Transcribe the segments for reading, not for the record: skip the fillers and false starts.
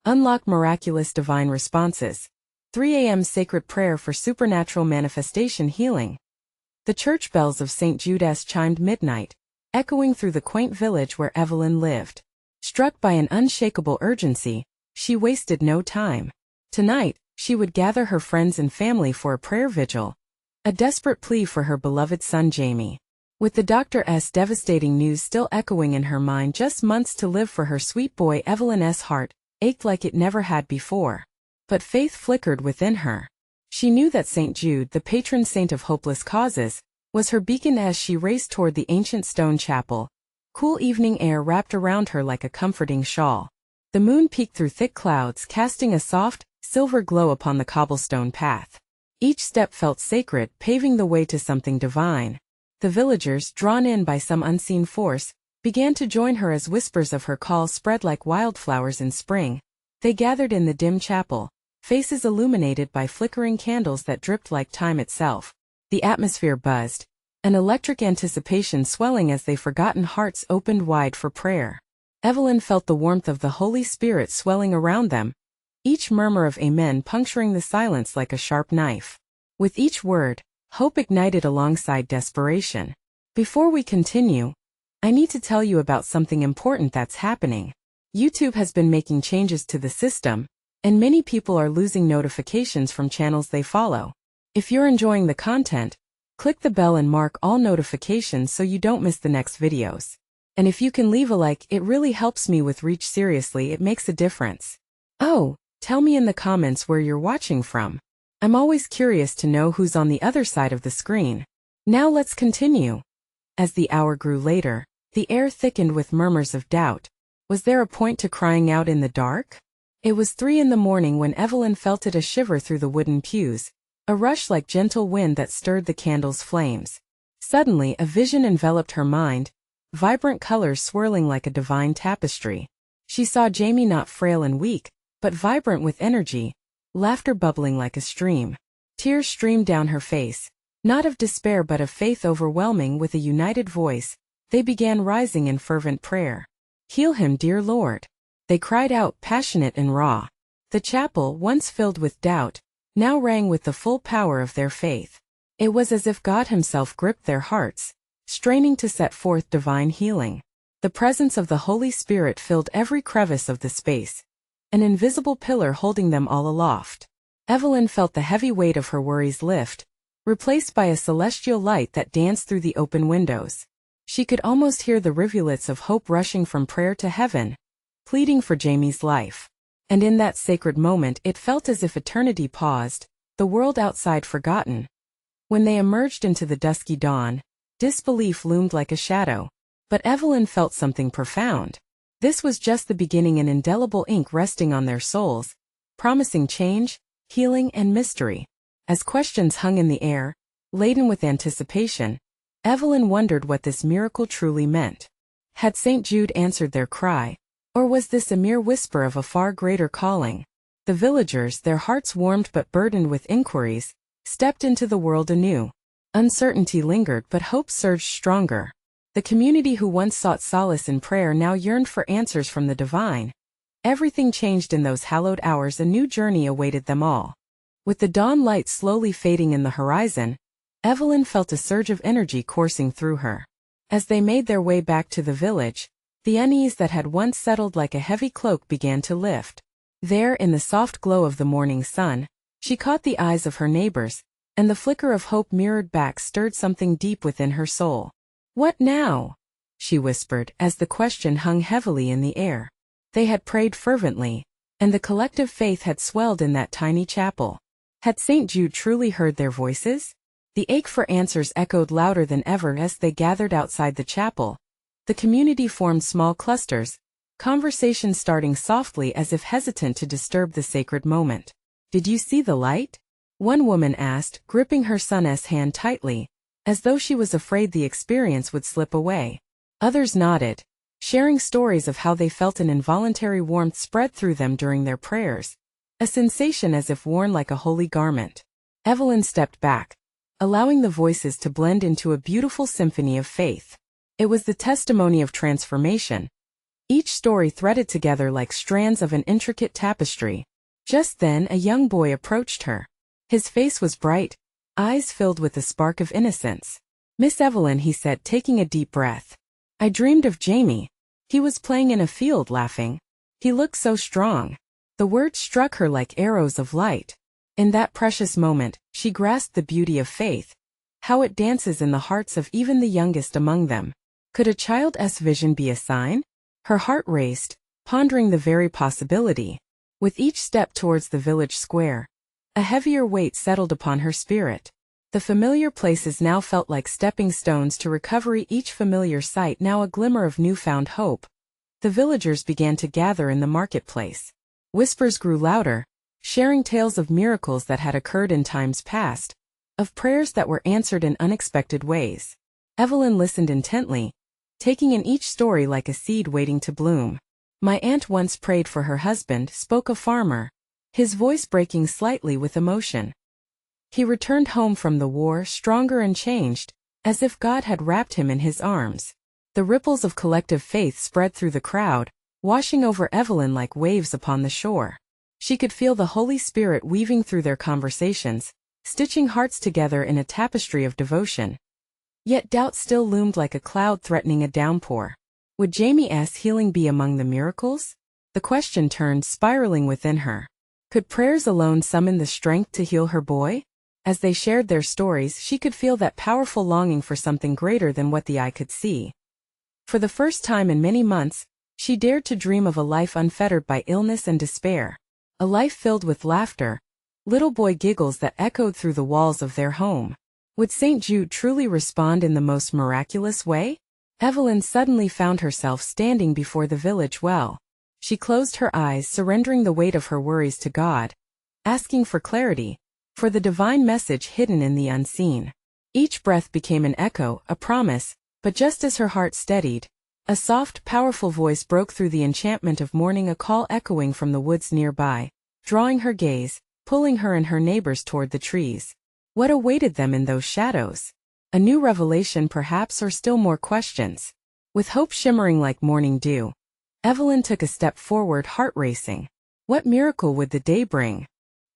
Unlock miraculous divine responses. 3 a.m. sacred prayer for supernatural manifestation healing. The church bells of St. Jude's chimed midnight, echoing through the quaint village where Evelyn lived. Struck by an unshakable urgency, she wasted no time. Tonight, she would gather her friends and family for a prayer vigil, a desperate plea for her beloved son Jamie. With the doctor's devastating news still echoing in her mind, just months to live for her sweet boy, Evelyn's heart ached like it never had before. But faith flickered within her. She knew that St. Jude, the patron saint of hopeless causes, was her beacon as she raced toward the ancient stone chapel. Cool evening air wrapped around her like a comforting shawl. The moon peeked through thick clouds, casting a soft, silver glow upon the cobblestone path. Each step felt sacred, paving the way to something divine. The villagers, drawn in by some unseen force, began to join her as whispers of her call spread like wildflowers in spring. They gathered in the dim chapel, faces illuminated by flickering candles that dripped like time itself. The atmosphere buzzed, an electric anticipation swelling as their forgotten hearts opened wide for prayer. Evelyn felt the warmth of the Holy Spirit swelling around them, each murmur of amen puncturing the silence like a sharp knife. With each word, hope ignited alongside desperation. Before we continue, I need to tell you about something important that's happening. YouTube has been making changes to the system, and many people are losing notifications from channels they follow. If you're enjoying the content, click the bell and mark all notifications so you don't miss the next videos. And if you can leave a like, it really helps me with reach. Seriously, it makes a difference. Oh, tell me in the comments where you're watching from. I'm always curious to know who's on the other side of the screen. Now let's continue. As the hour grew later, the air thickened with murmurs of doubt. Was there a point to crying out in the dark? It was 3 in the morning when Evelyn felt it, a shiver through the wooden pews, a rush like gentle wind that stirred the candle's flames. Suddenly, a vision enveloped her mind, vibrant colors swirling like a divine tapestry. She saw Jamie, not frail and weak, but vibrant with energy, laughter bubbling like a stream. Tears streamed down her face, not of despair but of faith overwhelming. With a united voice, they began rising in fervent prayer. Heal him, dear Lord. They cried out, passionate and raw. The chapel, once filled with doubt, now rang with the full power of their faith. It was as if God himself gripped their hearts, straining to set forth divine healing. The presence of the Holy Spirit filled every crevice of the space, an invisible pillar holding them all aloft. Evelyn felt the heavy weight of her worries lift, replaced by a celestial light that danced through the open windows. She could almost hear the rivulets of hope rushing from prayer to heaven, pleading for Jamie's life. And in that sacred moment it felt as if eternity paused, the world outside forgotten. When they emerged into the dusky dawn, disbelief loomed like a shadow, but Evelyn felt something profound. This was just the beginning, an indelible ink resting on their souls, promising change, healing, and mystery. As questions hung in the air, laden with anticipation, Evelyn wondered what this miracle truly meant. Had St. Jude answered their cry, or was this a mere whisper of a far greater calling? The villagers, their hearts warmed but burdened with inquiries, stepped into the world anew. Uncertainty lingered but hope surged stronger. The community who once sought solace in prayer now yearned for answers from the divine. Everything changed in those hallowed hours. A new journey awaited them all. With the dawn light slowly fading in the horizon, Evelyn felt a surge of energy coursing through her. As they made their way back to the village, the unease that had once settled like a heavy cloak began to lift. There, in the soft glow of the morning sun, she caught the eyes of her neighbors, and the flicker of hope mirrored back stirred something deep within her soul. "What now?" she whispered, as the question hung heavily in the air. They had prayed fervently, and the collective faith had swelled in that tiny chapel. Had St. Jude truly heard their voices? The ache for answers echoed louder than ever as they gathered outside the chapel. The community formed small clusters, conversations starting softly as if hesitant to disturb the sacred moment. "Did you see the light?" one woman asked, gripping her son's hand tightly, as though she was afraid the experience would slip away. Others nodded, sharing stories of how they felt an involuntary warmth spread through them during their prayers, a sensation as if worn like a holy garment. Evelyn stepped back, allowing the voices to blend into a beautiful symphony of faith. It was the testimony of transformation. each story threaded together like strands of an intricate tapestry. Just then a young boy approached her. His face was bright, eyes filled with a spark of innocence. "Miss Evelyn," he said, taking a deep breath. "I dreamed of Jamie. He was playing in a field, laughing. He looked so strong." The words struck her like arrows of light. In that precious moment, she grasped the beauty of faith, how it dances in the hearts of even the youngest among them. Could a child's vision be a sign? Her heart raced, pondering the very possibility. With each step towards the village square, a heavier weight settled upon her spirit. The familiar places now felt like stepping stones to recovery, each familiar sight now a glimmer of newfound hope. The villagers began to gather in the marketplace. Whispers grew louder, sharing tales of miracles that had occurred in times past, of prayers that were answered in unexpected ways. Evelyn listened intently, taking in each story like a seed waiting to bloom. "My aunt once prayed for her husband," spoke a farmer, his voice breaking slightly with emotion. "He returned home from the war stronger and changed, as if God had wrapped him in his arms." The ripples of collective faith spread through the crowd, washing over Evelyn like waves upon the shore. She could feel the Holy Spirit weaving through their conversations, stitching hearts together in a tapestry of devotion. Yet doubt still loomed like a cloud threatening a downpour. Would Jamie's healing be among the miracles? The question turned, spiraling within her. Could prayers alone summon the strength to heal her boy? As they shared their stories, she could feel that powerful longing for something greater than what the eye could see. For the first time in many months, she dared to dream of a life unfettered by illness and despair. A life filled with laughter, little boy giggles that echoed through the walls of their home. Would St. Jude truly respond in the most miraculous way? Evelyn suddenly found herself standing before the village well. She closed her eyes, surrendering the weight of her worries to God, asking for clarity, for the divine message hidden in the unseen. Each breath became an echo, a promise, but just as her heart steadied, a soft, powerful voice broke through the enchantment of morning, a call echoing from the woods nearby, drawing her gaze, pulling her and her neighbors toward the trees. What awaited them in those shadows? A new revelation perhaps, or still more questions? With hope shimmering like morning dew, Evelyn took a step forward, heart racing. What miracle would the day bring?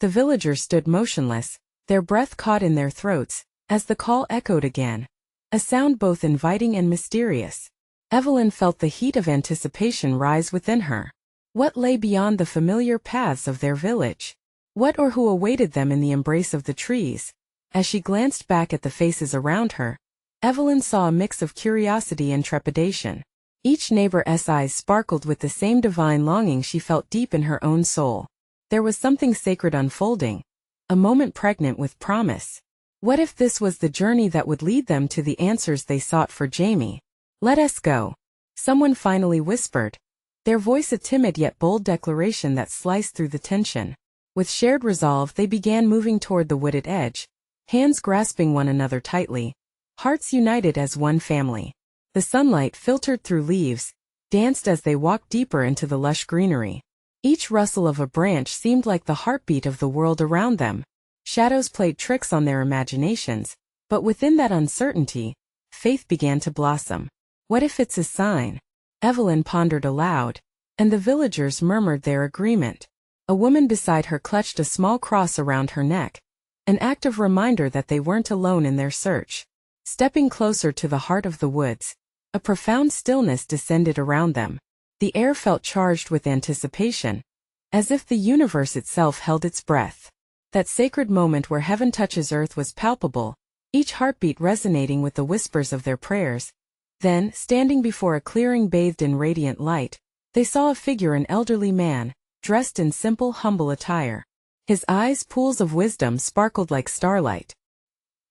The villagers stood motionless, their breath caught in their throats, as the call echoed again. A sound both inviting and mysterious. Evelyn felt the heat of anticipation rise within her. What lay beyond the familiar paths of their village? What or who awaited them in the embrace of the trees? As she glanced back at the faces around her, Evelyn saw a mix of curiosity and trepidation. Each neighbor's eyes sparkled with the same divine longing she felt deep in her own soul. There was something sacred unfolding, a moment pregnant with promise. What if this was the journey that would lead them to the answers they sought for Jamie? "Let us go," someone finally whispered, their voice a timid yet bold declaration that sliced through the tension. With shared resolve, they began moving toward the wooded edge, hands grasping one another tightly, hearts united as one family. The sunlight filtered through leaves, danced as they walked deeper into the lush greenery. Each rustle of a branch seemed like the heartbeat of the world around them. Shadows played tricks on their imaginations, but within that uncertainty, faith began to blossom. What if it's a sign? Evelyn pondered aloud, and the villagers murmured their agreement. A woman beside her clutched a small cross around her neck, an active reminder that they weren't alone in their search. Stepping closer to the heart of the woods, a profound stillness descended around them. The air felt charged with anticipation, as if the universe itself held its breath. That sacred moment where heaven touches earth was palpable, each heartbeat resonating with the whispers of their prayers. Then, standing before a clearing bathed in radiant light, they saw a figure, an elderly man, dressed in simple, humble attire. His eyes, pools of wisdom, sparkled like starlight.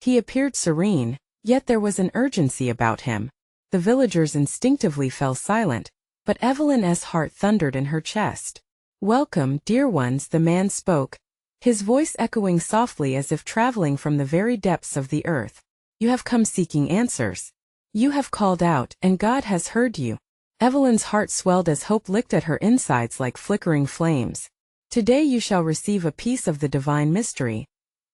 He appeared serene, yet there was an urgency about him. The villagers instinctively fell silent, but Evelyn's heart thundered in her chest. "Welcome, dear ones," the man spoke, his voice echoing softly as if traveling from the very depths of the earth. "You have come seeking answers. You have called out, and God has heard you." Evelyn's heart swelled as hope licked at her insides like flickering flames. "Today you shall receive a piece of the divine mystery,"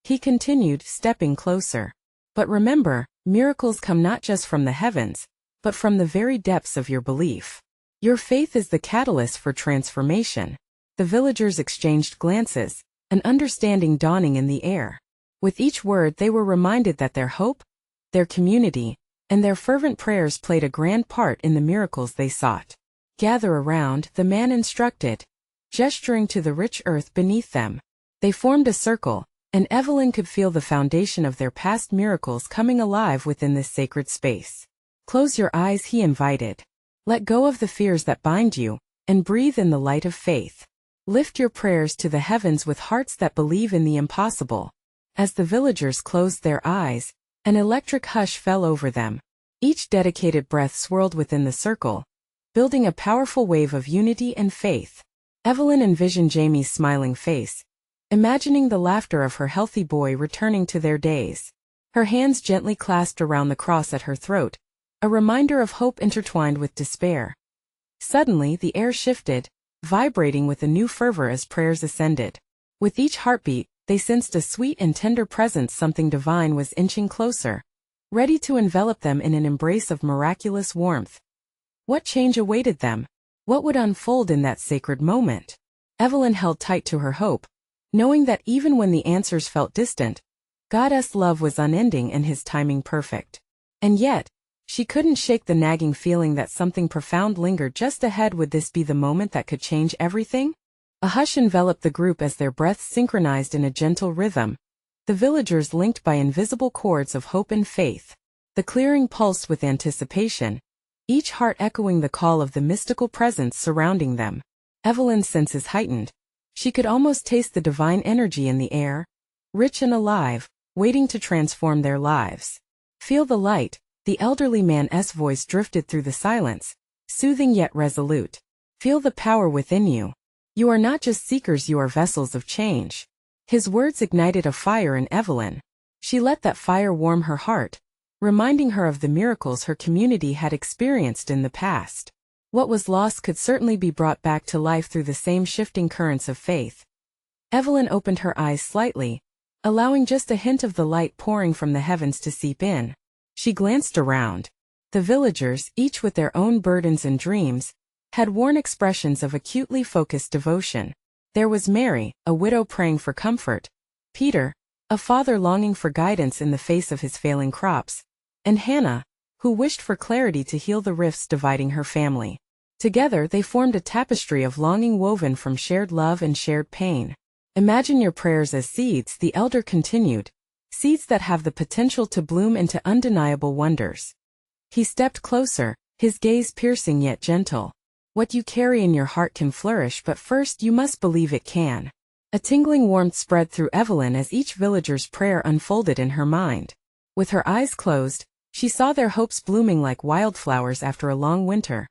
he continued, stepping closer. "But remember, miracles come not just from the heavens, but from the very depths of your belief. Your faith is the catalyst for transformation. The villagers exchanged glances, an understanding dawning in the air. With each word they were reminded that their hope, their community, and their fervent prayers played a grand part in the miracles they sought. Gather around, the man instructed, gesturing to the rich earth beneath them. They formed a circle, and Evelyn could feel the foundation of their past miracles coming alive within this sacred space. Close your eyes, he invited. Let go of the fears that bind you, and breathe in the light of faith. Lift your prayers to the heavens with hearts that believe in the impossible. As the villagers closed their eyes, an electric hush fell over them. Each dedicated breath swirled within the circle, building a powerful wave of unity and faith. Evelyn envisioned Jamie's smiling face, imagining the laughter of her healthy boy returning to their days. Her hands gently clasped around the cross at her throat, a reminder of hope intertwined with despair. Suddenly the air shifted, vibrating with a new fervor as prayers ascended. With each heartbeat, they sensed a sweet and tender presence. Something divine was inching closer, ready to envelop them in an embrace of miraculous warmth. What change awaited them? What would unfold in that sacred moment? Evelyn held tight to her hope, knowing that even when the answers felt distant, God's love was unending and his timing perfect. And yet, she couldn't shake the nagging feeling that something profound lingered just ahead. Would this be the moment that could change everything? A hush enveloped the group as their breaths synchronized in a gentle rhythm, the villagers linked by invisible cords of hope and faith. The clearing pulsed with anticipation, each heart echoing the call of the mystical presence surrounding them. Evelyn's senses heightened. She could almost taste the divine energy in the air, rich and alive, waiting to transform their lives. Feel the light, the elderly man's voice drifted through the silence, soothing yet resolute. Feel the power within you. You are not just seekers, you are vessels of change. His words ignited a fire in Evelyn. She let that fire warm her heart, reminding her of the miracles her community had experienced in the past. What was lost could certainly be brought back to life through the same shifting currents of faith. Evelyn opened her eyes slightly, allowing just a hint of the light pouring from the heavens to seep in. She glanced around. The villagers, each with their own burdens and dreams, had worn expressions of acutely focused devotion. There was Mary, a widow praying for comfort, Peter, a father longing for guidance in the face of his failing crops, and Hannah, who wished for clarity to heal the rifts dividing her family. Together they formed a tapestry of longing woven from shared love and shared pain. Imagine your prayers as seeds, the elder continued, seeds that have the potential to bloom into undeniable wonders. He stepped closer, his gaze piercing yet gentle. What you carry in your heart can flourish, but first you must believe it can. A tingling warmth spread through Evelyn as each villager's prayer unfolded in her mind. With her eyes closed, she saw their hopes blooming like wildflowers after a long winter.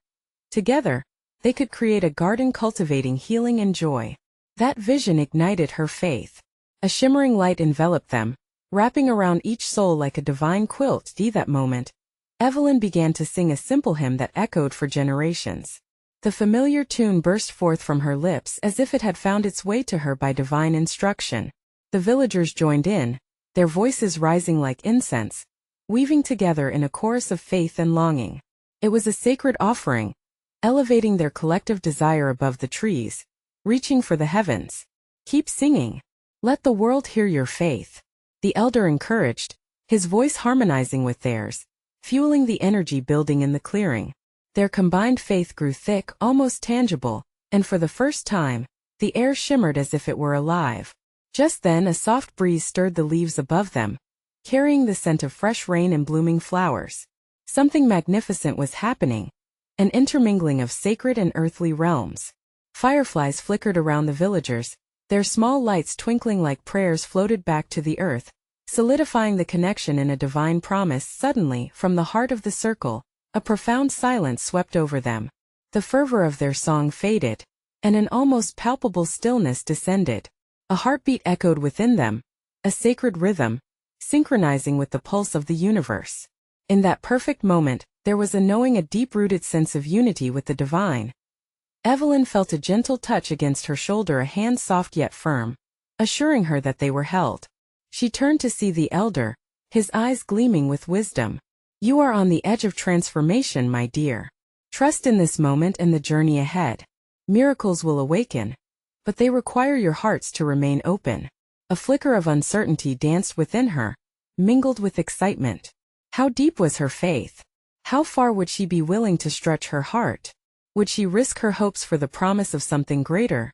Together, they could create a garden cultivating healing and joy. That vision ignited her faith. A shimmering light enveloped them, wrapping around each soul like a divine quilt. That moment, Evelyn began to sing a simple hymn that echoed for generations. The familiar tune burst forth from her lips as if it had found its way to her by divine instruction. The villagers joined in, their voices rising like incense, weaving together in a chorus of faith and longing. It was a sacred offering, elevating their collective desire above the trees, reaching for the heavens. Keep singing. Let the world hear your faith. The elder encouraged, his voice harmonizing with theirs, fueling the energy building in the clearing. Their combined faith grew thick, almost tangible, and for the first time, the air shimmered as if it were alive. Just then a soft breeze stirred the leaves above them, carrying the scent of fresh rain and blooming flowers. Something magnificent was happening, an intermingling of sacred and earthly realms. Fireflies flickered around the villagers, their small lights twinkling like prayers floated back to the earth, solidifying the connection in a divine promise. Suddenly, from the heart of the circle, a profound silence swept over them. The fervor of their song faded, and an almost palpable stillness descended. A heartbeat echoed within them, a sacred rhythm, synchronizing with the pulse of the universe. In that perfect moment, there was a knowing, a deep-rooted sense of unity with the divine. Evelyn felt a gentle touch against her shoulder, a hand soft yet firm, assuring her that they were held. She turned to see the elder, his eyes gleaming with wisdom. You are on the edge of transformation, my dear. Trust in this moment and the journey ahead. Miracles will awaken, but they require your hearts to remain open. A flicker of uncertainty danced within her, mingled with excitement. How deep was her faith? How far would she be willing to stretch her heart? Would she risk her hopes for the promise of something greater?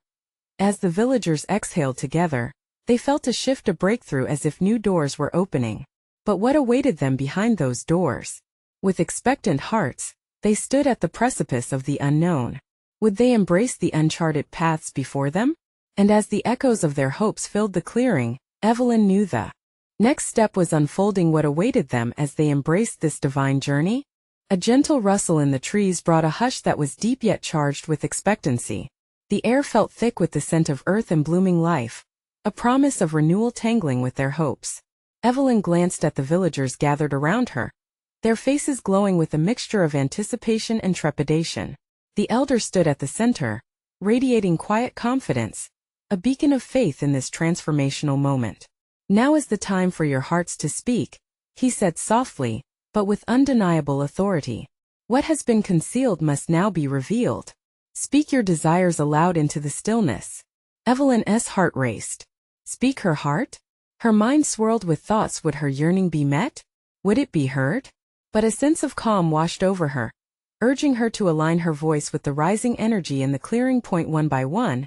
As the villagers exhaled together, they felt a shift, a breakthrough, as if new doors were opening. But what awaited them behind those doors? With expectant hearts, they stood at the precipice of the unknown. Would they embrace the uncharted paths before them? And as the echoes of their hopes filled the clearing, Evelyn knew the next step was unfolding. What awaited them as they embraced this divine journey? A gentle rustle in the trees brought a hush that was deep yet charged with expectancy. The air felt thick with the scent of earth and blooming life, a promise of renewal tangling with their hopes. Evelyn glanced at the villagers gathered around her, their faces glowing with a mixture of anticipation and trepidation. The elder stood at the center, radiating quiet confidence, a beacon of faith in this transformational moment. Now is the time for your hearts to speak, he said softly, but with undeniable authority. What has been concealed must now be revealed. Speak your desires aloud into the stillness. Evelyn's heart raced. Speak her heart? Her mind swirled with thoughts. Would her yearning be met? Would it be heard? But a sense of calm washed over her, urging her to align her voice with the rising energy in the clearing point. One by one,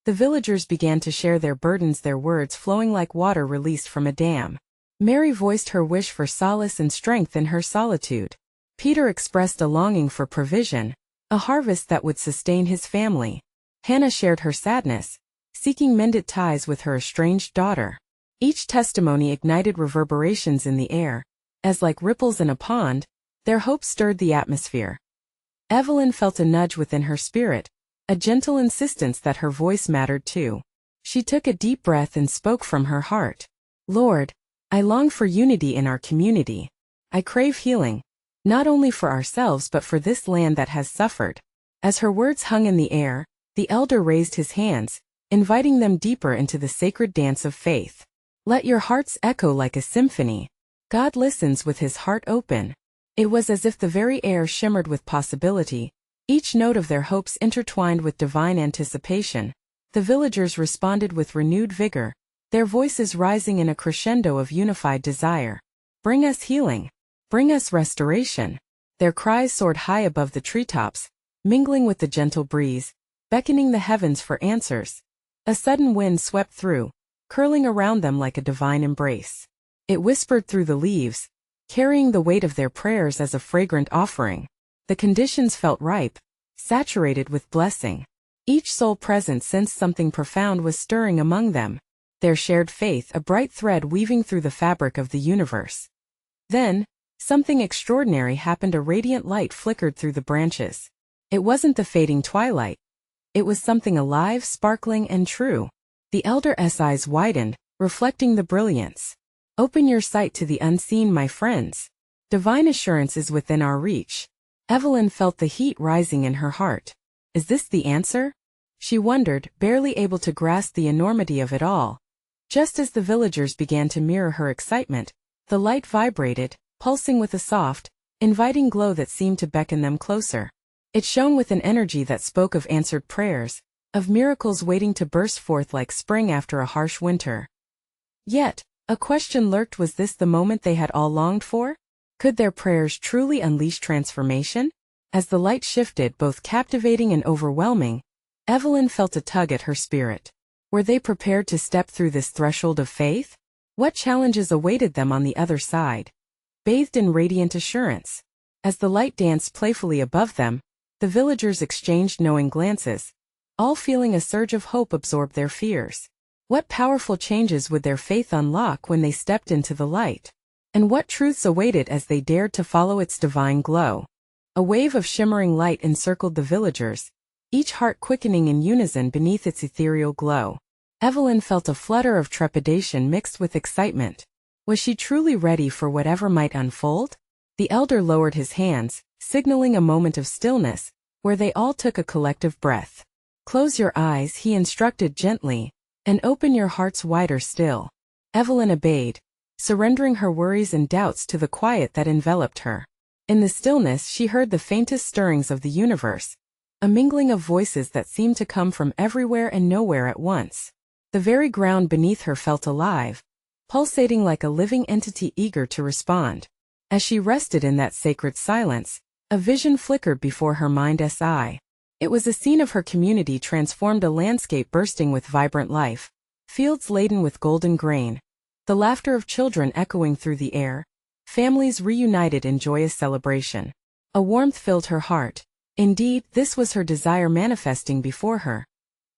the villagers began to share their burdens, their words flowing like water released from a dam. Mary voiced her wish for solace and strength in her solitude. Peter expressed a longing for provision, a harvest that would sustain his family. Hannah shared her sadness, seeking mended ties with her estranged daughter. Each testimony ignited reverberations in the air, as like ripples in a pond, their hope stirred the atmosphere. Evelyn felt a nudge within her spirit, a gentle insistence that her voice mattered too. She took a deep breath and spoke from her heart. Lord, I long for unity in our community. I crave healing, not only for ourselves but for this land that has suffered. As her words hung in the air, the elder raised his hands, inviting them deeper into the sacred dance of faith. Let your hearts echo like a symphony. God listens with his heart open. It was as if the very air shimmered with possibility, each note of their hopes intertwined with divine anticipation. The villagers responded with renewed vigor, their voices rising in a crescendo of unified desire. Bring us healing. Bring us restoration. Their cries soared high above the treetops, mingling with the gentle breeze, beckoning the heavens for answers. A sudden wind swept through, curling around them like a divine embrace. It whispered through the leaves, carrying the weight of their prayers as a fragrant offering. The conditions felt ripe, saturated with blessing. Each soul present sensed something profound was stirring among them, their shared faith a bright thread weaving through the fabric of the universe. Then, something extraordinary happened. A radiant light flickered through the branches. It wasn't the fading twilight. It was something alive, sparkling, and true. The elder's eyes widened, reflecting the brilliance. Open your sight to the unseen, my friends. Divine assurance is within our reach. Evelyn felt the heat rising in her heart. Is this the answer? She wondered, barely able to grasp the enormity of it all. Just as the villagers began to mirror her excitement, the light vibrated, pulsing with a soft, inviting glow that seemed to beckon them closer. It shone with an energy that spoke of answered prayers, of miracles waiting to burst forth like spring after a harsh winter. Yet, a question lurked. Was this the moment they had all longed for? Could their prayers truly unleash transformation? As the light shifted, both captivating and overwhelming, Evelyn felt a tug at her spirit. Were they prepared to step through this threshold of faith? What challenges awaited them on the other side? Bathed in radiant assurance. As the light danced playfully above them, the villagers exchanged knowing glances, all feeling a surge of hope absorb their fears. What powerful changes would their faith unlock when they stepped into the light? And what truths awaited as they dared to follow its divine glow? A wave of shimmering light encircled the villagers, each heart quickening in unison beneath its ethereal glow. Evelyn felt a flutter of trepidation mixed with excitement. Was she truly ready for whatever might unfold? The elder lowered his hands, signaling a moment of stillness, where they all took a collective breath. Close your eyes, he instructed gently, and open your hearts wider still. Evelyn obeyed, surrendering her worries and doubts to the quiet that enveloped her. In the stillness she heard the faintest stirrings of the universe, a mingling of voices that seemed to come from everywhere and nowhere at once. The very ground beneath her felt alive, pulsating like a living entity eager to respond. As she rested in that sacred silence, a vision flickered before her mind's eye. It was a scene of her community transformed, a landscape bursting with vibrant life, fields laden with golden grain, the laughter of children echoing through the air, families reunited in joyous celebration. A warmth filled her heart. Indeed, this was her desire manifesting before her.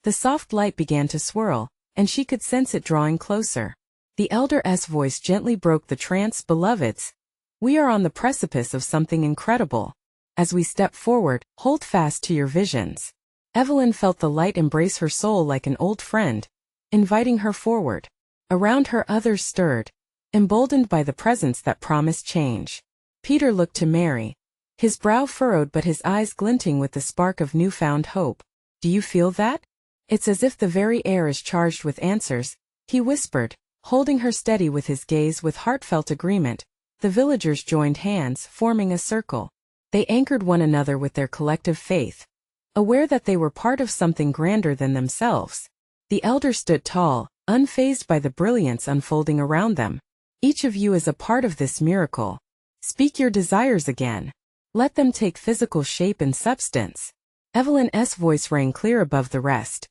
The soft light began to swirl, and she could sense it drawing closer. The elder's voice gently broke the trance. Beloveds, we are on the precipice of something incredible. As we step forward, hold fast to your visions. Evelyn felt the light embrace her soul like an old friend, inviting her forward. Around her others stirred, emboldened by the presence that promised change. Peter looked to Mary, his brow furrowed but his eyes glinting with the spark of newfound hope. Do you feel that? It's as if the very air is charged with answers, he whispered, holding her steady with his gaze. With heartfelt agreement, the villagers joined hands, forming a circle. They anchored one another with their collective faith, aware that they were part of something grander than themselves. The elder stood tall, unfazed by the brilliance unfolding around them. Each of you is a part of this miracle. Speak your desires again. Let them take physical shape and substance. Evelyn's voice rang clear above the rest.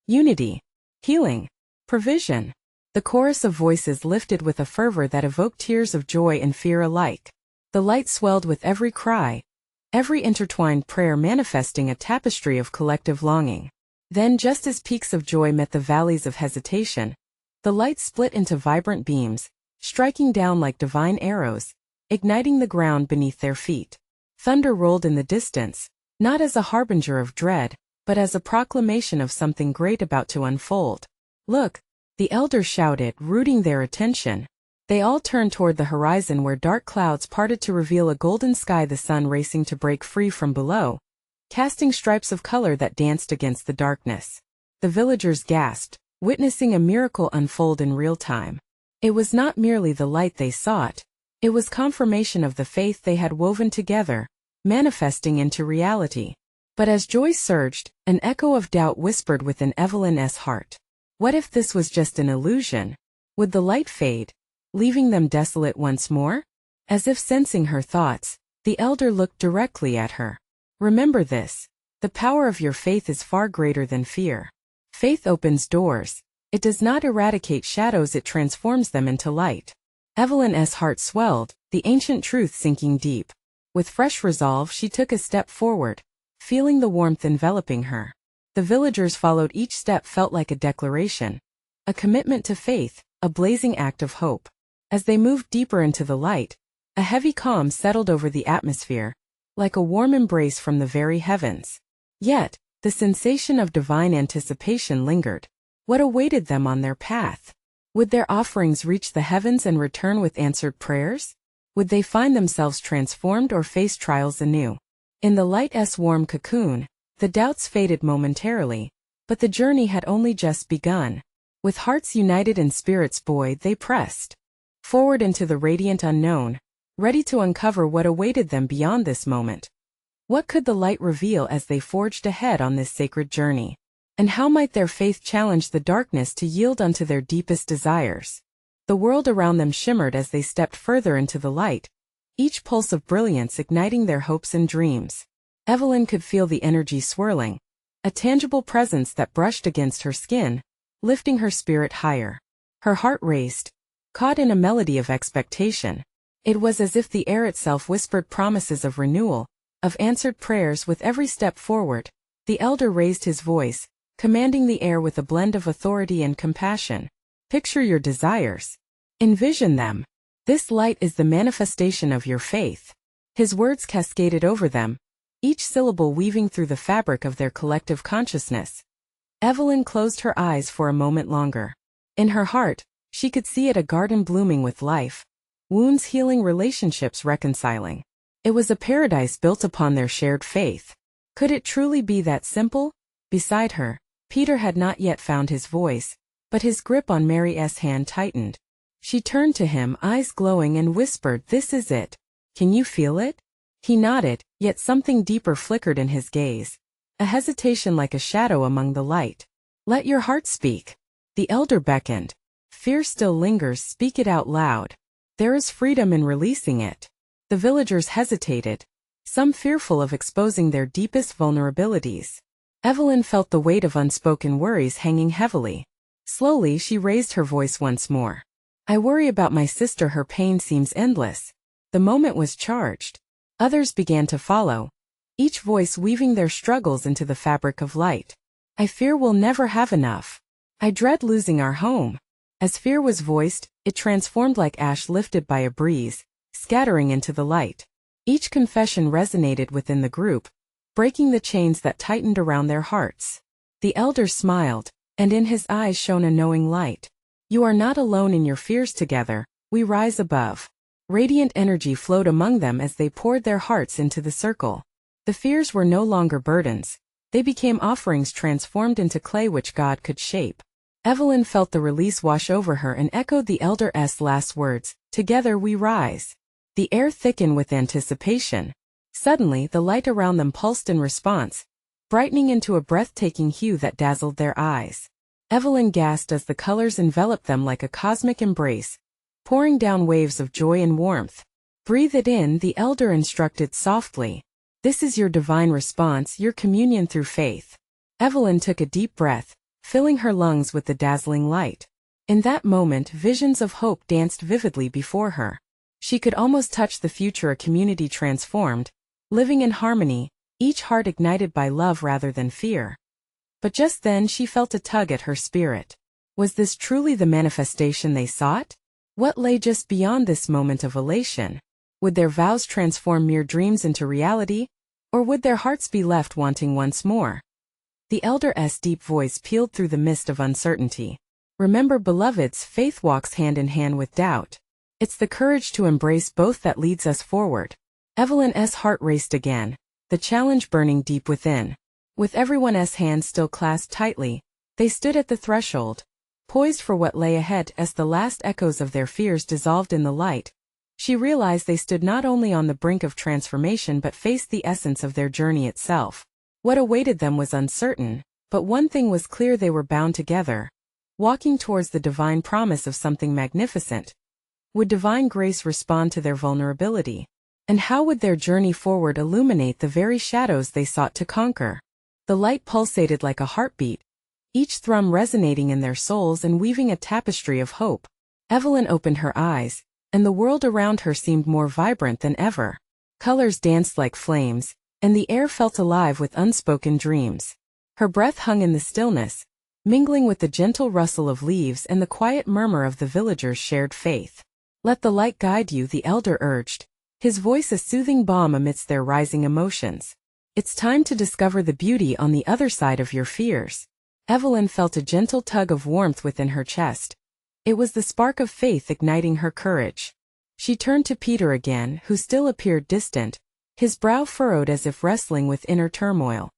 Unity, healing, provision. The chorus of voices lifted with a fervor that evoked tears of joy and fear alike. The light swelled with every cry, every intertwined prayer manifesting a tapestry of collective longing. Then, just as peaks of joy met the valleys of hesitation, the light split into vibrant beams, striking down like divine arrows, igniting the ground beneath their feet. Thunder rolled in the distance, not as a harbinger of dread, but as a proclamation of something great about to unfold. Look, the elder shouted, rooting their attention. They all turned toward the horizon where dark clouds parted to reveal a golden sky, the sun racing to break free from below, casting stripes of color that danced against the darkness. The villagers gasped, witnessing a miracle unfold in real time. It was not merely the light they sought, it was confirmation of the faith they had woven together, manifesting into reality. But as joy surged, an echo of doubt whispered within Evelyn's heart. What if this was just an illusion? Would the light fade, leaving them desolate once more? As if sensing her thoughts, the elder looked directly at her. Remember this, the power of your faith is far greater than fear. Faith opens doors. It does not eradicate shadows, it transforms them into light. Evelyn's heart swelled, the ancient truth sinking deep. With fresh resolve she took a step forward, feeling the warmth enveloping her. The villagers followed, each step felt like a declaration, a commitment to faith, a blazing act of hope. As they moved deeper into the light, a heavy calm settled over the atmosphere, like a warm embrace from the very heavens. Yet, the sensation of divine anticipation lingered. What awaited them on their path? Would their offerings reach the heavens and return with answered prayers? Would they find themselves transformed or face trials anew? In the light's warm cocoon, the doubts faded momentarily, but the journey had only just begun. With hearts united and spirits buoyed, they pressed forward into the radiant unknown, ready to uncover what awaited them beyond this moment. What could the light reveal as they forged ahead on this sacred journey? And how might their faith challenge the darkness to yield unto their deepest desires? The world around them shimmered as they stepped further into the light, each pulse of brilliance igniting their hopes and dreams. Evelyn could feel the energy swirling, a tangible presence that brushed against her skin, lifting her spirit higher. Her heart raced, caught in a melody of expectation. It was as if the air itself whispered promises of renewal, of answered prayers. With every step forward, the elder raised his voice, commanding the air with a blend of authority and compassion. Picture your desires. Envision them. This light is the manifestation of your faith. His words cascaded over them, each syllable weaving through the fabric of their collective consciousness. Evelyn closed her eyes for a moment longer. In her heart, she could see it, a garden blooming with life, wounds healing, relationships reconciling. It was a paradise built upon their shared faith. Could it truly be that simple? Beside her, Peter had not yet found his voice, but his grip on Mary's hand tightened. She turned to him, eyes glowing, and whispered, "This is it. Can you feel it?" He nodded, yet something deeper flickered in his gaze. A hesitation like a shadow among the light. Let your heart speak. The elder beckoned. Fear still lingers, speak it out loud. There is freedom in releasing it. The villagers hesitated, some fearful of exposing their deepest vulnerabilities. Evelyn felt the weight of unspoken worries hanging heavily. Slowly she raised her voice once more. I worry about my sister, her pain seems endless. The moment was charged. Others began to follow, each voice weaving their struggles into the fabric of light. I fear we'll never have enough. I dread losing our home. As fear was voiced, it transformed like ash lifted by a breeze, scattering into the light. Each confession resonated within the group, breaking the chains that tightened around their hearts. The elder smiled, and in his eyes shone a knowing light. You are not alone in your fears, together we rise above. Radiant energy flowed among them as they poured their hearts into the circle. The fears were no longer burdens. They became offerings transformed into clay which God could shape. Evelyn felt the release wash over her and echoed the elder's last words, together we rise. The air thickened with anticipation. Suddenly the light around them pulsed in response, brightening into a breathtaking hue that dazzled their eyes. Evelyn gasped as the colors enveloped them like a cosmic embrace, pouring down waves of joy and warmth. Breathe it in, the elder instructed softly. This is your divine response, your communion through faith. Evelyn took a deep breath, filling her lungs with the dazzling light. In that moment, visions of hope danced vividly before her. She could almost touch the future, a community transformed, living in harmony, each heart ignited by love rather than fear. But just then she felt a tug at her spirit. Was this truly the manifestation they sought? What lay just beyond this moment of elation? Would their vows transform mere dreams into reality, or would their hearts be left wanting once more? The elder's deep voice pealed through the mist of uncertainty. Remember, beloveds, faith walks hand in hand with doubt. It's the courage to embrace both that leads us forward. Evelyn's heart raced again, the challenge burning deep within. With everyone's hands still clasped tightly, they stood at the threshold, poised for what lay ahead. As the last echoes of their fears dissolved in the light, she realized they stood not only on the brink of transformation but faced the essence of their journey itself. What awaited them was uncertain, but one thing was clear: they were bound together, walking towards the divine promise of something magnificent. Would divine grace respond to their vulnerability? And how would their journey forward illuminate the very shadows they sought to conquer? The light pulsated like a heartbeat, each thrum resonating in their souls and weaving a tapestry of hope. Evelyn opened her eyes, and the world around her seemed more vibrant than ever. Colors danced like flames, and the air felt alive with unspoken dreams. Her breath hung in the stillness, mingling with the gentle rustle of leaves and the quiet murmur of the villagers' shared faith. Let the light guide you, the elder urged, his voice a soothing balm amidst their rising emotions. It's time to discover the beauty on the other side of your fears. Evelyn felt a gentle tug of warmth within her chest. It was the spark of faith igniting her courage. She turned to Peter again, who still appeared distant, his brow furrowed as if wrestling with inner turmoil.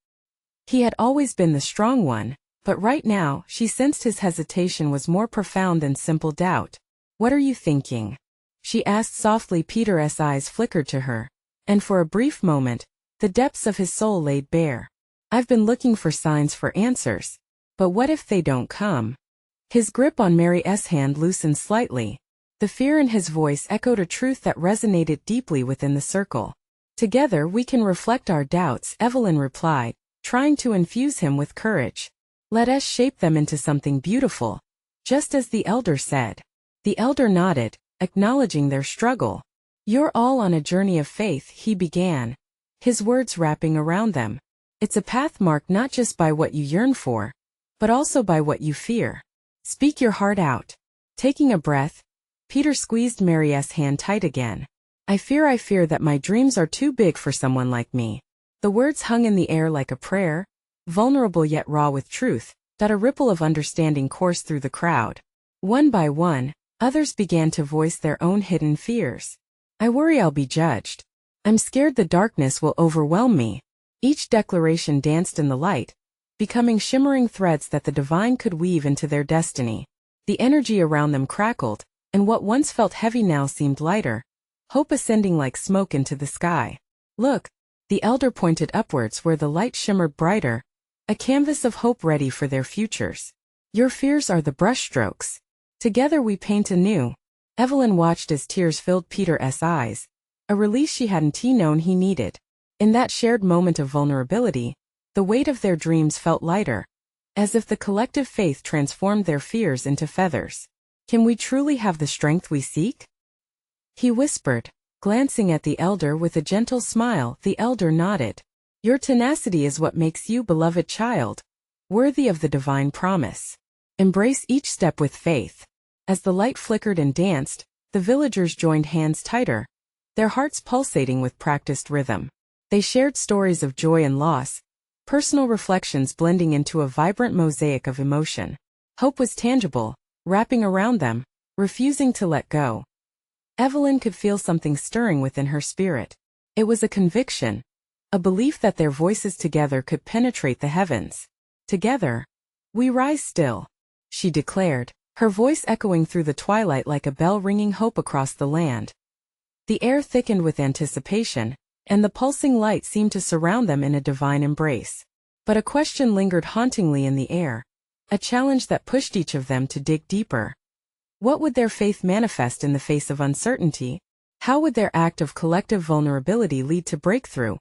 He had always been the strong one, but right now she sensed his hesitation was more profound than simple doubt. What are you thinking? She asked softly. Peter's eyes flickered to her, and for a brief moment, the depths of his soul laid bare. I've been looking for signs, for answers. But what if they don't come? His grip on Mary's hand loosened slightly. The fear in his voice echoed a truth that resonated deeply within the circle. Together we can reflect our doubts, Evelyn replied, trying to infuse him with courage. Let us shape them into something beautiful, just as the elder said. The elder nodded, acknowledging their struggle. You're all on a journey of faith, he began, his words wrapping around them. It's a path marked not just by what you yearn for, but also by what you fear. Speak your heart out. Taking a breath, Peter squeezed Mary's hand tight again. I fear that my dreams are too big for someone like me. The words hung in the air like a prayer, vulnerable yet raw with truth, that a ripple of understanding coursed through the crowd. One by one, others began to voice their own hidden fears. I worry I'll be judged. I'm scared the darkness will overwhelm me. Each declaration danced in the light, becoming shimmering threads that the divine could weave into their destiny. The energy around them crackled, and what once felt heavy now seemed lighter, hope ascending like smoke into the sky. Look, the elder pointed upwards where the light shimmered brighter, a canvas of hope ready for their futures. Your fears are the brushstrokes. Together we paint anew. Evelyn watched as tears filled Peter's eyes, a release she hadn't known he needed. In that shared moment of vulnerability, the weight of their dreams felt lighter, as if the collective faith transformed their fears into feathers. Can we truly have the strength we seek? He whispered, glancing at the elder with a gentle smile. The elder nodded. Your tenacity is what makes you, beloved child, worthy of the divine promise. Embrace each step with faith. As the light flickered and danced, the villagers joined hands tighter, their hearts pulsating with practiced rhythm. They shared stories of joy and loss, personal reflections blending into a vibrant mosaic of emotion. Hope was tangible, wrapping around them, refusing to let go. Evelyn could feel something stirring within her spirit. It was a conviction, a belief that their voices together could penetrate the heavens. Together, we rise still, she declared, her voice echoing through the twilight like a bell ringing hope across the land. The air thickened with anticipation, and the pulsing light seemed to surround them in a divine embrace. But a question lingered hauntingly in the air, a challenge that pushed each of them to dig deeper. What would their faith manifest in the face of uncertainty? How would their act of collective vulnerability lead to breakthrough,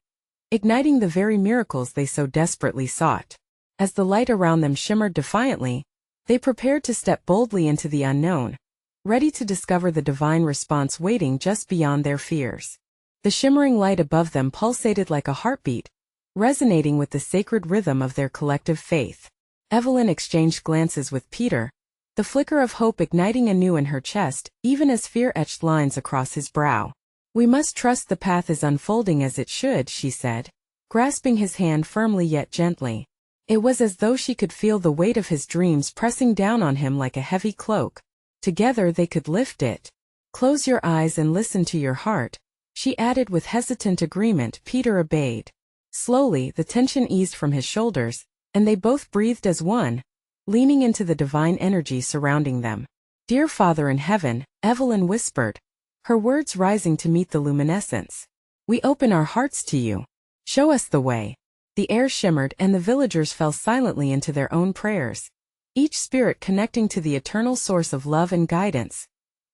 igniting the very miracles they so desperately sought? As the light around them shimmered defiantly, they prepared to step boldly into the unknown, ready to discover the divine response waiting just beyond their fears. The shimmering light above them pulsated like a heartbeat, resonating with the sacred rhythm of their collective faith. Evelyn exchanged glances with Peter, the flicker of hope igniting anew in her chest, even as fear etched lines across his brow. We must trust the path is unfolding as it should, she said, grasping his hand firmly yet gently. It was as though she could feel the weight of his dreams pressing down on him like a heavy cloak. Together they could lift it. Close your eyes and listen to your heart, she added with hesitant agreement. Peter obeyed. Slowly, the tension eased from his shoulders, and they both breathed as one, leaning into the divine energy surrounding them. Dear Father in heaven, Evelyn whispered, her words rising to meet the luminescence. We open our hearts to you. Show us the way. The air shimmered and the villagers fell silently into their own prayers, each spirit connecting to the eternal source of love and guidance.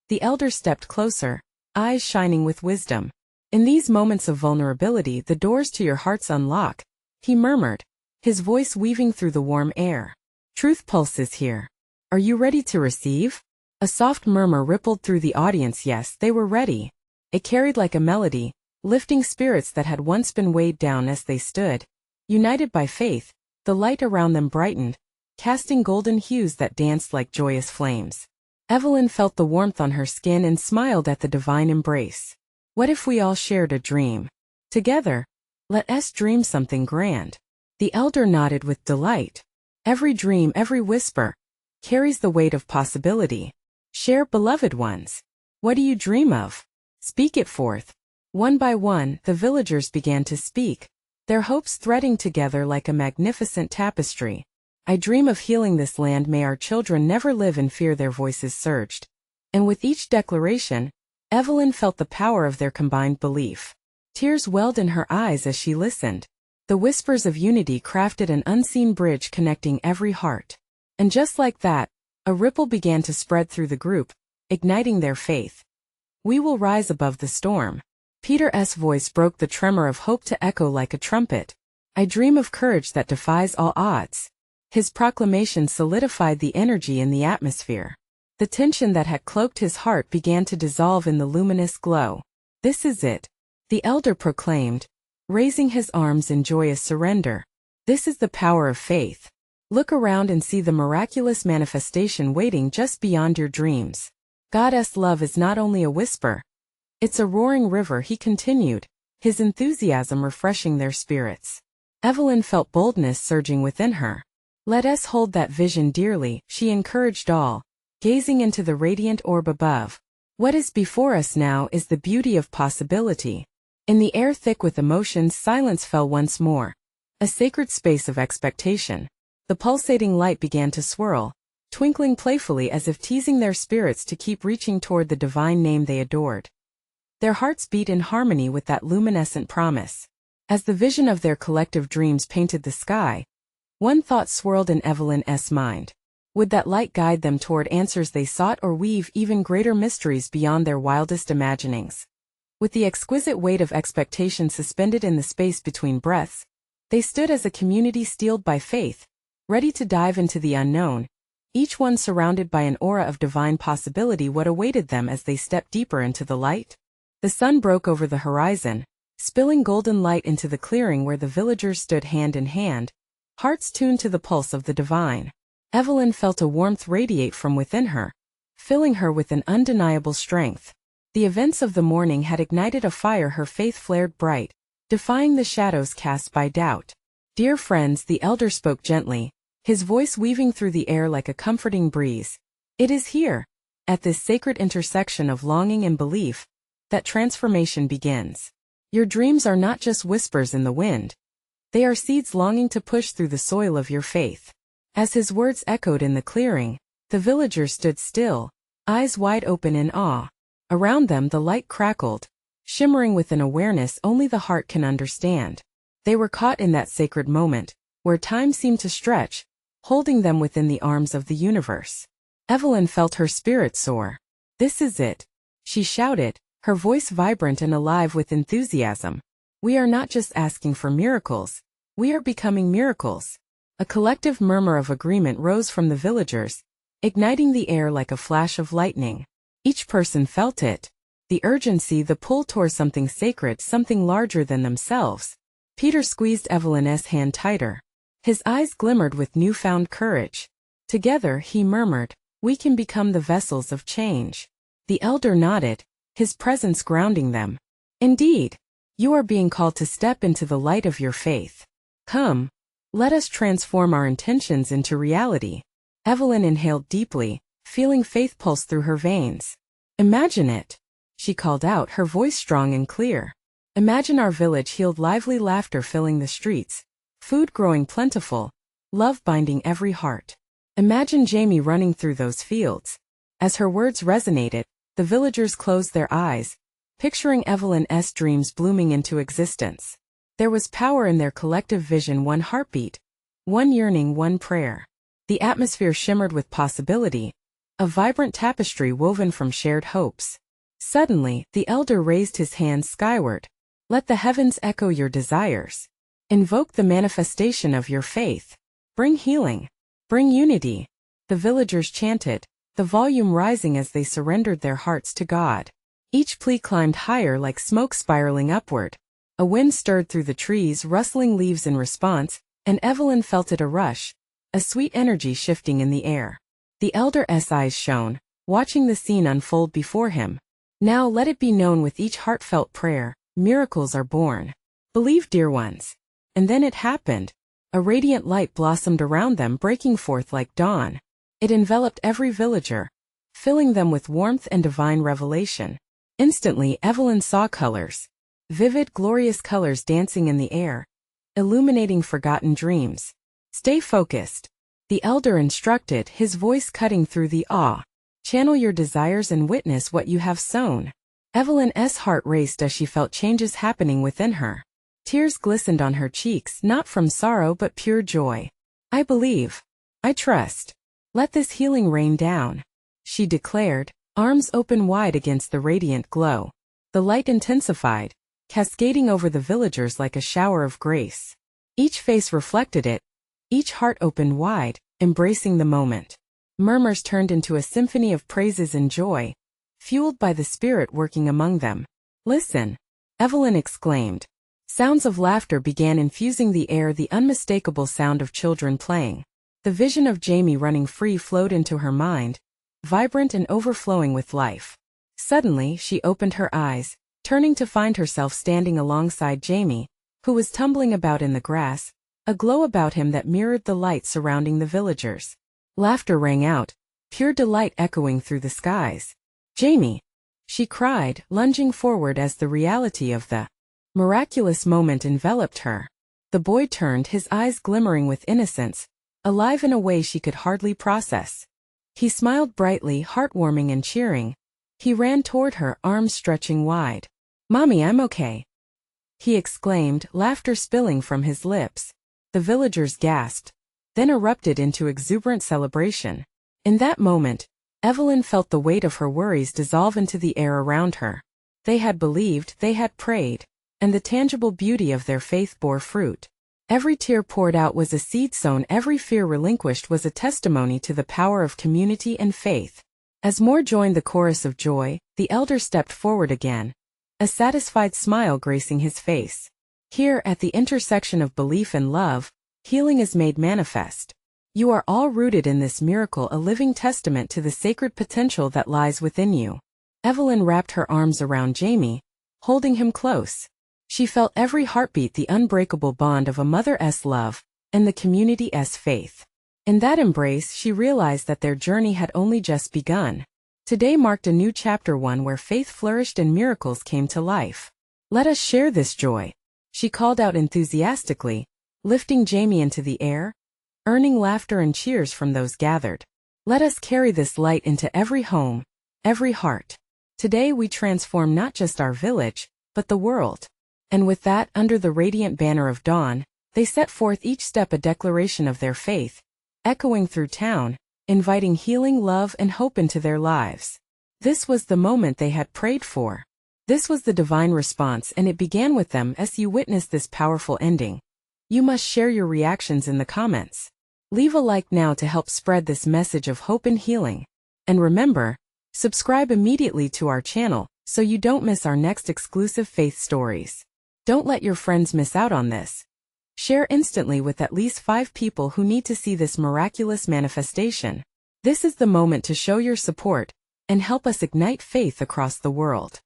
The elder stepped closer, eyes shining with wisdom. In these moments of vulnerability, the doors to your hearts unlock, he murmured, his voice weaving through the warm air. Truth pulses here. Are you ready to receive? A soft murmur rippled through the audience. Yes, they were ready. It carried like a melody, lifting spirits that had once been weighed down. As they stood, united by faith, the light around them brightened, casting golden hues that danced like joyous flames. Evelyn felt the warmth on her skin and smiled at the divine embrace. What if we all shared a dream? Together, let us dream something grand. The elder nodded with delight. Every dream, every whisper, carries the weight of possibility. Share, beloved ones. What do you dream of? Speak it forth. One by one, the villagers began to speak, their hopes threading together like a magnificent tapestry. I dream of healing this land. May our children never live in fear. Their voices surged. And with each declaration, Evelyn felt the power of their combined belief. Tears welled in her eyes as she listened. The whispers of unity crafted an unseen bridge connecting every heart. And just like that, a ripple began to spread through the group, igniting their faith. We will rise above the storm. Peter's voice broke the tremor of hope to echo like a trumpet. I dream of courage that defies all odds. His proclamation solidified the energy in the atmosphere. The tension that had cloaked his heart began to dissolve in the luminous glow. This is it, the elder proclaimed, raising his arms in joyous surrender. This is the power of faith. Look around and see the miraculous manifestation waiting just beyond your dreams. God's love is not only a whisper. It's a roaring river, he continued, his enthusiasm refreshing their spirits. Evelyn felt boldness surging within her. Let us hold that vision dearly, she encouraged all, gazing into the radiant orb above. What is before us now is the beauty of possibility. In the air thick with emotions, silence fell once more. A sacred space of expectation. The pulsating light began to swirl, twinkling playfully as if teasing their spirits to keep reaching toward the divine name they adored. Their hearts beat in harmony with that luminescent promise. As the vision of their collective dreams painted the sky, one thought swirled in Evelyn's mind. Would that light guide them toward answers they sought or weave even greater mysteries beyond their wildest imaginings? With the exquisite weight of expectation suspended in the space between breaths, they stood as a community steeled by faith, ready to dive into the unknown, each one surrounded by an aura of divine possibility. What awaited them as they stepped deeper into the light? The sun broke over the horizon, spilling golden light into the clearing where the villagers stood hand in hand, hearts tuned to the pulse of the divine. Evelyn felt a warmth radiate from within her, filling her with an undeniable strength. The events of the morning had ignited a fire. Her faith flared bright, defying the shadows cast by doubt. "Dear friends," the elder spoke gently, his voice weaving through the air like a comforting breeze. "It is here, at this sacred intersection of longing and belief, that transformation begins. Your dreams are not just whispers in the wind. They are seeds longing to push through the soil of your faith." As his words echoed in the clearing, the villagers stood still, eyes wide open in awe. Around them the light crackled, shimmering with an awareness only the heart can understand. They were caught in that sacred moment, where time seemed to stretch, holding them within the arms of the universe. Evelyn felt her spirit soar. "This is it," she shouted, her voice vibrant and alive with enthusiasm. "We are not just asking for miracles, we are becoming miracles." A collective murmur of agreement rose from the villagers, igniting the air like a flash of lightning. Each person felt it. The urgency, the pull toward something sacred, something larger than themselves. Peter squeezed Evelyn's hand tighter. His eyes glimmered with newfound courage. Together, he murmured, "We can become the vessels of change." The elder nodded, his presence grounding them. "Indeed, you are being called to step into the light of your faith. Come, let us transform our intentions into reality." Evelyn inhaled deeply, feeling faith pulse through her veins. "Imagine it," she called out, her voice strong and clear. "Imagine our village healed, lively laughter filling the streets, food growing plentiful, love binding every heart. Imagine Jamie running through those fields." As her words resonated, the villagers closed their eyes, picturing Evelyn's dreams blooming into existence. There was power in their collective vision, one heartbeat, one yearning, one prayer. The atmosphere shimmered with possibility, a vibrant tapestry woven from shared hopes. Suddenly, the elder raised his hands skyward. "Let the heavens echo your desires. Invoke the manifestation of your faith. Bring healing. Bring unity." The villagers chanted, the volume rising as they surrendered their hearts to God. Each plea climbed higher like smoke spiraling upward. A wind stirred through the trees, rustling leaves in response, and Evelyn felt it, a rush, a sweet energy shifting in the air. The elder's eyes shone, watching the scene unfold before him. "Now let it be known with each heartfelt prayer, miracles are born. Believe, dear ones." And then it happened. A radiant light blossomed around them, breaking forth like dawn. It enveloped every villager, filling them with warmth and divine revelation. Instantly, Evelyn saw colors. Vivid, glorious colors dancing in the air, illuminating forgotten dreams. "Stay focused," the elder instructed, his voice cutting through the awe. "Channel your desires and witness what you have sown." Evelyn's heart raced as she felt changes happening within her. Tears glistened on her cheeks, not from sorrow but pure joy. "I believe. I trust. Let this healing rain down," she declared, arms open wide against the radiant glow. The light intensified, cascading over the villagers like a shower of grace. Each face reflected it, each heart opened wide, embracing the moment. Murmurs turned into a symphony of praises and joy, fueled by the Spirit working among them. "Listen," Evelyn exclaimed. Sounds of laughter began infusing the air, the unmistakable sound of children playing. The vision of Jamie running free flowed into her mind, vibrant and overflowing with life. Suddenly, she opened her eyes, turning to find herself standing alongside Jamie, who was tumbling about in the grass, a glow about him that mirrored the light surrounding the villagers. Laughter rang out, pure delight echoing through the skies. "Jamie!" she cried, lunging forward as the reality of the miraculous moment enveloped her. The boy turned, his eyes glimmering with innocence, alive in a way she could hardly process. He smiled brightly, heartwarming and cheering, He ran toward her, arms stretching wide. "Mommy, I'm okay," he exclaimed, laughter spilling from his lips. The villagers gasped, then erupted into exuberant celebration. In that moment, Evelyn felt the weight of her worries dissolve into the air around her. They had believed, they had prayed, and the tangible beauty of their faith bore fruit. Every tear poured out was a seed sown, every fear relinquished was a testimony to the power of community and faith. As more joined the chorus of joy, the elder stepped forward again, a satisfied smile gracing his face. Here, at the intersection of belief and love, healing is made manifest. You are all rooted in this miracle, a living testament to the sacred potential that lies within you. Evelyn wrapped her arms around Jamie, holding him close. She felt every heartbeat, the unbreakable bond of a mother's love and the community's faith. In that embrace, she realized that their journey had only just begun. Today marked a new chapter, one where faith flourished and miracles came to life. "Let us share this joy," she called out enthusiastically, lifting Jamie into the air, earning laughter and cheers from those gathered. "Let us carry this light into every home, every heart. Today we transform not just our village, but the world." And with that, under the radiant banner of dawn, they set forth, each step a declaration of their faith, echoing through town, inviting healing, love, and hope into their lives. This was the moment they had prayed for. This was the divine response, and it began with them. As you witness this powerful ending, you must share your reactions in the comments. Leave a like now to help spread this message of hope and healing. And remember, subscribe immediately to our channel so you don't miss our next exclusive faith stories. Don't let your friends miss out on this. Share instantly with at least 5 people who need to see this miraculous manifestation. This is the moment to show your support and help us ignite faith across the world.